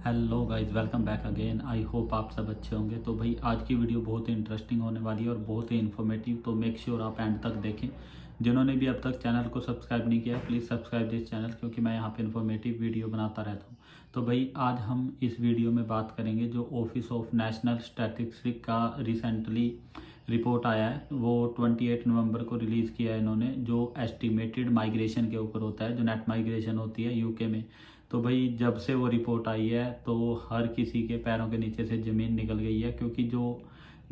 Hello guys, welcome back again. I hope आप सब अच्छे होंगे। तो भाई आज की वीडियो बहुत ही इंटरेस्टिंग होने वाली है और बहुत ही इन्फॉर्मेटिव, तो मेक श्योर आप एंड तक देखें। जिन्होंने भी अब तक चैनल को सब्सक्राइब नहीं किया, प्लीज़ सब्सक्राइब दिस चैनल, क्योंकि मैं यहाँ पे इन्फॉर्मेटिव वीडियो बनाता रहता हूँ। तो भाई आज हम इस वीडियो में बात करेंगे जो ऑफिस ऑफ नेशनल स्टैटिस्टिक्स का रिसेंटली रिपोर्ट आया है, वो 28 नवंबर को रिलीज़ किया है इन्होंने, जो एस्टिमेटेड माइग्रेशन के ऊपर होता है, जो नेट माइग्रेशन होती है यूके में। तो भाई जब से वो रिपोर्ट आई है तो हर किसी के पैरों के नीचे से ज़मीन निकल गई है, क्योंकि जो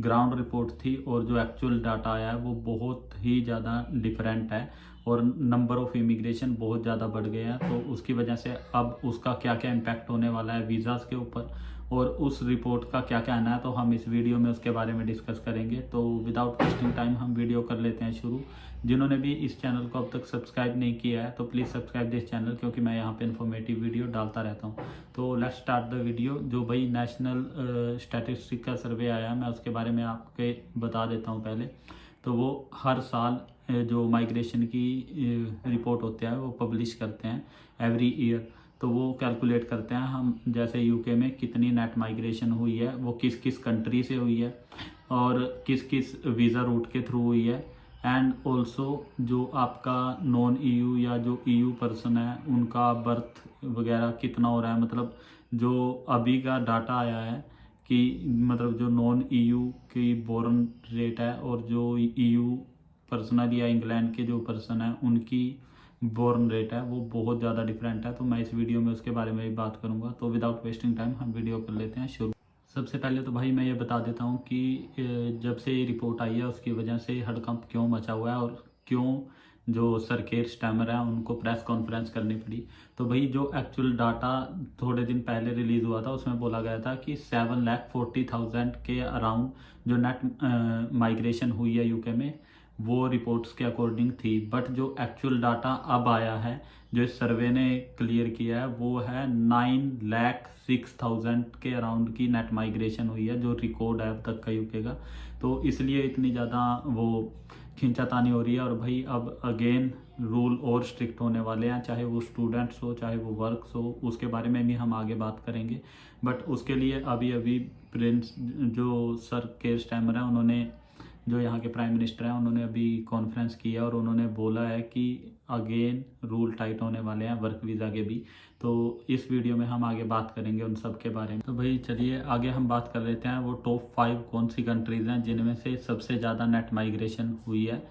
ग्राउंड रिपोर्ट थी और जो एक्चुअल डाटा आया है वो बहुत ही ज़्यादा डिफरेंट है और नंबर ऑफ़ इमिग्रेशन बहुत ज़्यादा बढ़ गए हैं। तो उसकी वजह से अब उसका क्या क्या इम्पैक्ट होने वाला है वीज़ाज़ के ऊपर और उस रिपोर्ट का क्या क्या आना है, तो हम इस वीडियो में उसके बारे में डिस्कस करेंगे। तो विदाउट वेस्टिंग टाइम हम वीडियो कर लेते हैं शुरू। जिन्होंने भी इस चैनल को अब तक सब्सक्राइब नहीं किया है तो प्लीज़ सब्सक्राइब दिस चैनल, क्योंकि मैं यहाँ पे इन्फॉर्मेटिव वीडियो डालता रहता हूँ। तो लेट्स स्टार्ट द वीडियो। जो भाई नेशनल स्टैटिस्टिक का सर्वे आया है, मैं उसके बारे में आपके बता देता हूँ पहले। तो वो हर साल जो माइग्रेशन की रिपोर्ट होते हैं वो पब्लिश करते हैं एवरी ईयर। तो वो कैलकुलेट करते हैं हम, जैसे यूके में कितनी नेट माइग्रेशन हुई है, वो किस किस कंट्री से हुई है और किस किस वीज़ा रूट के थ्रू हुई है, एंड ऑल्सो जो आपका नॉन ईयू या जो ईयू पर्सन है उनका बर्थ वगैरह कितना हो रहा है। मतलब जो अभी का डाटा आया है कि मतलब जो नॉन ईयू की बोर्न रेट है और जो ईयू पर्सनल या इंग्लैंड के जो पर्सन है उनकी बोर्न रेट है वो बहुत ज़्यादा डिफरेंट है। तो मैं इस वीडियो में उसके बारे में भी बात करूँगा। तो विदाउट वेस्टिंग टाइम हम वीडियो कर लेते हैं शुरू। सबसे पहले तो भाई मैं ये बता देता हूँ कि जब से ये रिपोर्ट आई है उसकी वजह से हड़कंप क्यों मचा हुआ है और क्यों जो सर केयर स्टैमर है उनको प्रेस कॉन्फ्रेंस करनी पड़ी। तो भाई जो एक्चुअल डाटा थोड़े दिन पहले रिलीज़ हुआ था उसमें बोला गया था कि 7,40,000 के अराउंड जो नेट माइग्रेशन हुई है यूके में वो रिपोर्ट्स के अकॉर्डिंग थी। बट जो एक्चुअल डाटा अब आया है, जो इस सर्वे ने क्लियर किया है, वो है 9,06,000 के अराउंड की नेट माइग्रेशन हुई है, जो रिकॉर्ड है अब तक का यूके का। तो इसलिए इतनी ज़्यादा वो खींचातानी हो रही है। और भाई अब अगेन रूल और स्ट्रिक्ट होने वाले हैं, चाहे वो स्टूडेंट्स हो चाहे वो वर्क्स हो, उसके बारे में भी हम आगे बात करेंगे। बट उसके लिए अभी अभी प्रिंस जो सर केयर स्टैमर है, उन्होंने जो यहाँ के प्राइम मिनिस्टर हैं, उन्होंने अभी कॉन्फ्रेंस किया और उन्होंने बोला है कि अगेन रूल टाइट होने वाले हैं वर्क वीज़ा के भी। तो इस वीडियो में हम आगे बात करेंगे उन सब के बारे में। तो भाई चलिए आगे हम बात कर लेते हैं वो टॉप 5 कौन सी कंट्रीज़ हैं जिनमें से सबसे ज़्यादा नेट माइग्रेशन हुई है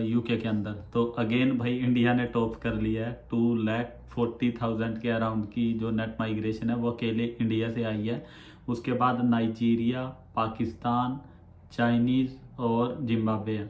यूके के अंदर। तो अगेन भाई इंडिया ने टॉप कर लिया है। 2,40,000 के अराउंड की जो नेट माइग्रेशन है वो अकेले इंडिया से आई है। उसके बाद नाइजीरिया, पाकिस्तान, चाइनीज़ और जिम्बाब्वे है।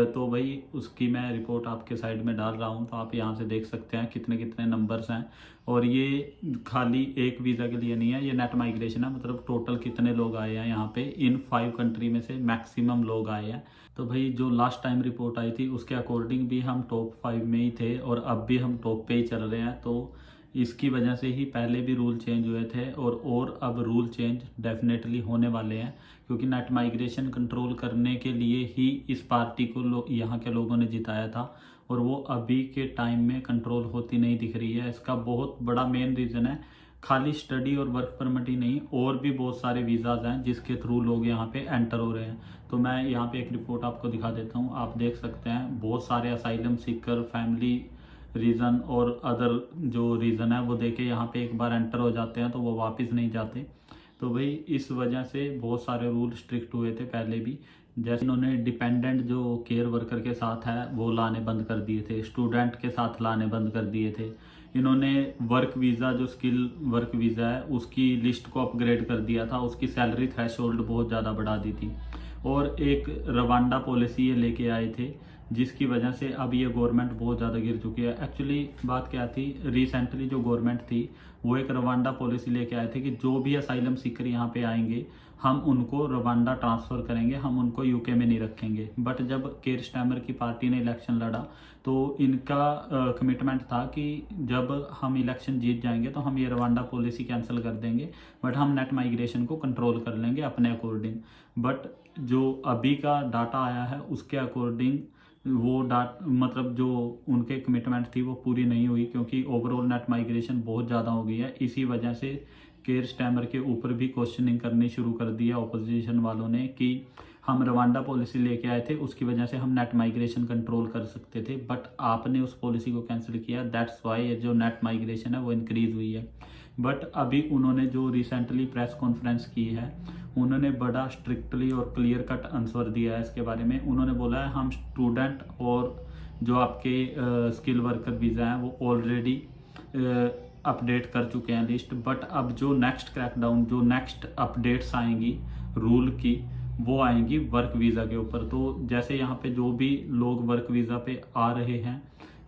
तो भाई उसकी मैं रिपोर्ट आपके साइड में डाल रहा हूँ, तो आप यहाँ से देख सकते हैं कितने कितने नंबर्स हैं। और ये खाली एक वीज़ा के लिए नहीं है, ये नेट माइग्रेशन है, मतलब टोटल कितने लोग आए हैं यहाँ पे। इन 5 कंट्री में से मैक्सिमम लोग आए हैं। तो भाई जो लास्ट टाइम रिपोर्ट आई थी उसके अकॉर्डिंग भी हम टॉप 5 में ही थे और अब भी हम टॉप पे ही चल रहे हैं। तो इसकी वजह से ही पहले भी रूल चेंज हुए थे और अब रूल चेंज डेफिनेटली होने वाले हैं, क्योंकि नेट माइग्रेशन कंट्रोल करने के लिए ही इस पार्टी को यहाँ के लोगों ने जिताया था और वो अभी के टाइम में कंट्रोल होती नहीं दिख रही है। इसका बहुत बड़ा मेन रीज़न है खाली स्टडी और वर्क परमिट ही नहीं, और भी बहुत सारे वीज़ाज हैं जिसके थ्रू लोग यहाँ पे एंटर हो रहे हैं। तो मैं यहाँ पे एक रिपोर्ट आपको दिखा देता हूँ, आप देख सकते हैं बहुत सारे असाइलम सीकर, फैमिली रीज़न और अदर जो रीज़न है वो देके यहाँ पे एक बार एंटर हो जाते हैं तो वो वापस नहीं जाते। तो भाई इस वजह से बहुत सारे रूल स्ट्रिक्ट हुए थे पहले भी। जैसे इन्होंने डिपेंडेंट जो केयर वर्कर के साथ है वो लाने बंद कर दिए थे, स्टूडेंट के साथ लाने बंद कर दिए थे। इन्होंने वर्क वीज़ा जो स्किल वर्क वीज़ा है उसकी लिस्ट को अपग्रेड कर दिया था, उसकी सैलरी थ्रेशोल्ड बहुत ज़्यादा बढ़ा दी थी। और एक रवांडा पॉलिसी ये लेके आए थे जिसकी वजह से अब ये गवर्नमेंट बहुत ज़्यादा गिर चुकी है। एक्चुअली बात क्या थी, रिसेंटली जो गवर्नमेंट थी वो एक रवांडा पॉलिसी लेके आए थे कि जो भी असाइलम सीकर यहाँ पे आएंगे हम उनको रवांडा ट्रांसफ़र करेंगे, हम उनको यूके में नहीं रखेंगे। बट जब केयर स्टैमर की पार्टी ने इलेक्शन लड़ा तो इनका कमिटमेंट था कि जब हम इलेक्शन जीत जाएंगे तो हम ये रवांडा पॉलिसी कैंसिल कर देंगे, बट हम नेट माइग्रेशन को कंट्रोल कर लेंगे अपने अकॉर्डिंग। बट जो अभी का डाटा आया है उसके अकॉर्डिंग वो मतलब जो उनके कमिटमेंट थी वो पूरी नहीं हुई, क्योंकि ओवरऑल नेट माइग्रेशन बहुत ज़्यादा हो गई है। इसी वजह से केयर स्टैमर के ऊपर भी क्वेश्चनिंग करनी शुरू कर दी है ऑपोजिशन वालों ने कि हम रवांडा पॉलिसी लेके आए थे, उसकी वजह से हम नेट माइग्रेशन कंट्रोल कर सकते थे, बट आपने उस पॉलिसी को कैंसिल किया, दैट्स वाई जो नेट माइग्रेशन है वो इंक्रीज हुई है। बट अभी उन्होंने जो रिसेंटली प्रेस कॉन्फ्रेंस की है, उन्होंने बड़ा स्ट्रिक्टली और क्लियर कट आंसर दिया है इसके बारे में। उन्होंने बोला है हम स्टूडेंट और जो आपके स्किल वर्कर वीज़ा हैं वो ऑलरेडी अपडेट कर चुके हैं लिस्ट, बट अब जो नेक्स्ट क्रैकडाउन, जो नेक्स्ट अपडेट्स आएंगी रूल की, वो आएंगी वर्क वीज़ा के ऊपर। तो जैसे यहाँ पे जो भी लोग वर्क वीज़ा पे आ रहे हैं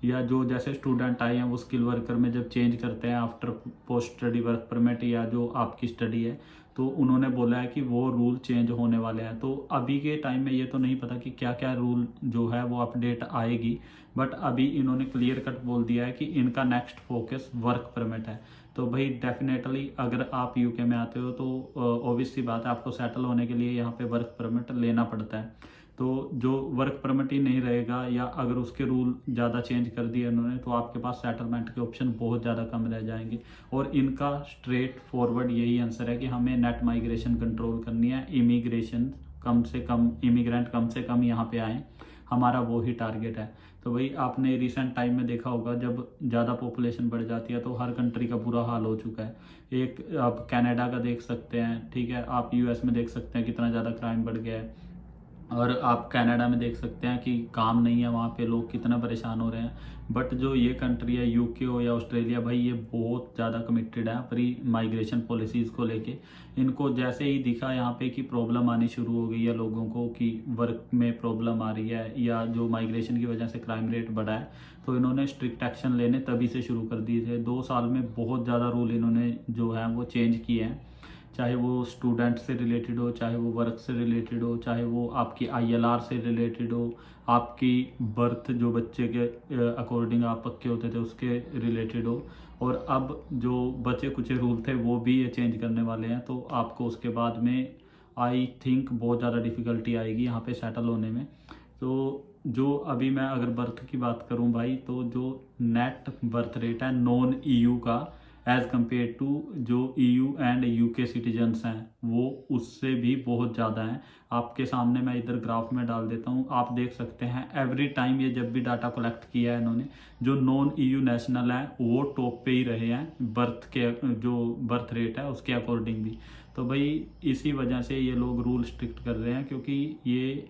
या जो जैसे स्टूडेंट आए हैं वो स्किल वर्कर में जब चेंज करते हैं after post study work permit या जो आपकी स्टडी है, तो उन्होंने बोला है कि वो रूल चेंज होने वाले हैं। तो अभी के टाइम में ये तो नहीं पता कि क्या क्या रूल जो है वो अपडेट आएगी, बट अभी इन्होंने क्लियर कट बोल दिया है कि इनका नेक्स्ट फोकस वर्क परमिट है। तो भाई डेफिनेटली अगर आप यूके में आते हो तो ऑब्वियस सी बात है आपको सेटल होने के लिए यहाँ पे वर्क परमिट लेना पड़ता है। तो जो वर्क परमिट ही नहीं रहेगा या अगर उसके रूल ज़्यादा चेंज कर दिए उन्होंने, तो आपके पास सेटलमेंट के ऑप्शन बहुत ज़्यादा कम रह जाएंगे। और इनका स्ट्रेट फॉरवर्ड यही आंसर है कि हमें नेट माइग्रेशन कंट्रोल करनी है, इमिग्रेशन कम से कम, इमिग्रेंट कम से कम यहाँ पे आएँ, हमारा वो ही टारगेट है। तो भाई आपने रिसेंट टाइम में देखा होगा जब ज़्यादा पॉपुलेशन बढ़ जाती है तो हर कंट्री का बुरा हाल हो चुका है। एक आप कनाडा का देख सकते हैं, ठीक है, आप यूएस में देख सकते हैं कितना ज़्यादा क्राइम बढ़ गया है, और आप कनाडा में देख सकते हैं कि काम नहीं है, वहाँ पे लोग कितना परेशान हो रहे हैं। बट जो ये कंट्री है यूके हो या ऑस्ट्रेलिया, भाई ये बहुत ज़्यादा कमिटेड है प्री माइग्रेशन पॉलिसीज़ को लेके। इनको जैसे ही दिखा यहाँ पे कि प्रॉब्लम आनी शुरू हो गई है लोगों को, कि वर्क में प्रॉब्लम आ रही है या जो माइग्रेशन की वजह से क्राइम रेट बढ़ा है, तो इन्होंने स्ट्रिक्ट एक्शन लेने तभी से शुरू कर दिए थे। 2 साल में बहुत ज़्यादा रूल इन्होंने जो है वो चेंज किए हैं, चाहे वो स्टूडेंट से रिलेटेड हो, चाहे वो वर्क से रिलेटेड हो, चाहे वो आपकी ILR से रिलेटेड हो, आपकी बर्थ जो बच्चे के अकॉर्डिंग आप पक्के होते थे उसके रिलेटेड हो। और अब जो बचे कुछ रूल थे वो भी ये चेंज करने वाले हैं, तो आपको उसके बाद में आई थिंक बहुत ज़्यादा डिफ़िकल्टी आएगी यहाँ पे सेटल होने में। तो जो अभी मैं अगर बर्थ की बात करूँ भाई, तो जो नेट बर्थ रेट है नॉन EU का एज़ कम्पेयर टू जो EU एंड UK सिटीजन्स हैं, वो उससे भी बहुत ज़्यादा हैं। आपके सामने मैं इधर ग्राफ में डाल देता हूँ, आप देख सकते हैं एवरी टाइम ये जब भी डाटा कलेक्ट किया है इन्होंने, जो नॉन EU नेशनल हैं वो टॉप पे ही रहे हैं बर्थ के, जो बर्थ रेट है उसके अकॉर्डिंग भी। तो भाई इसी वजह से ये लोग रूल स्ट्रिक्ट कर रहे हैं, क्योंकि ये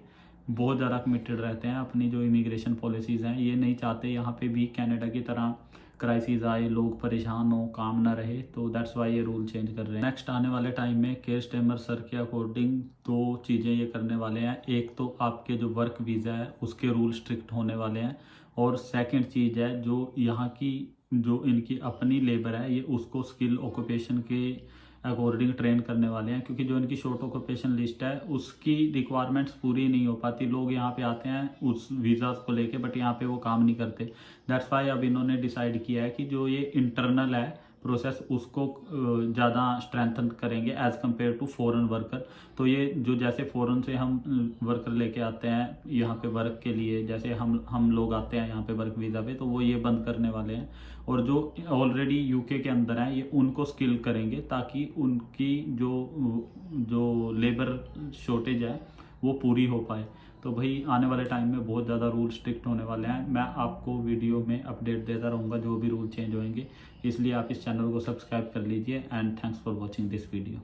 बहुत ज़्यादा कमिटेड रहते हैं अपनी जो इमिग्रेशन पॉलिसीज़ हैं। ये नहीं चाहते यहाँ पे भी कनाडा की तरह क्राइसिस आए, लोग परेशान हो, काम ना रहे, तो दैट्स वाई ये रूल चेंज कर रहे हैं। नेक्स्ट आने वाले टाइम में केयर स्टेमर सर के अकॉर्डिंग 2 चीज़ें ये करने वाले हैं। एक तो आपके जो वर्क वीज़ा है उसके रूल स्ट्रिक्ट होने वाले हैं, और सेकंड चीज़ है जो यहाँ की जो इनकी अपनी लेबर है ये उसको स्किल ऑक्यूपेशन के अकॉर्डिंग ट्रेन करने वाले हैं, क्योंकि जो इनकी शॉर्ट ऑक्यूपेशन लिस्ट है उसकी रिक्वायरमेंट्स पूरी नहीं हो पाती। लोग यहाँ पे आते हैं उस वीज़ा को लेके, बट यहाँ पे वो काम नहीं करते। दैट्स वाई अब इन्होंने डिसाइड किया है कि जो ये इंटरनल है प्रोसेस उसको ज़्यादा स्ट्रेंथन करेंगे as compare to foreign worker. तो ये जो जैसे फॉरेन से हम वर्कर लेके आते हैं यहाँ पे वर्क के लिए, जैसे हम लोग आते हैं यहाँ पे वर्क वीज़ा पे, तो वो ये बंद करने वाले हैं। और जो ऑलरेडी यूके के अंदर हैं ये उनको स्किल करेंगे, ताकि उनकी जो लेबर शॉर्टेज है वो पूरी हो पाए। तो भाई आने वाले टाइम में बहुत ज़्यादा रूल स्ट्रिक्ट होने वाले हैं। मैं आपको वीडियो में अपडेट देता रहूँगा जो भी रूल चेंज होंगे, इसलिए आप इस चैनल को सब्सक्राइब कर लीजिए। And thanks for watching this video.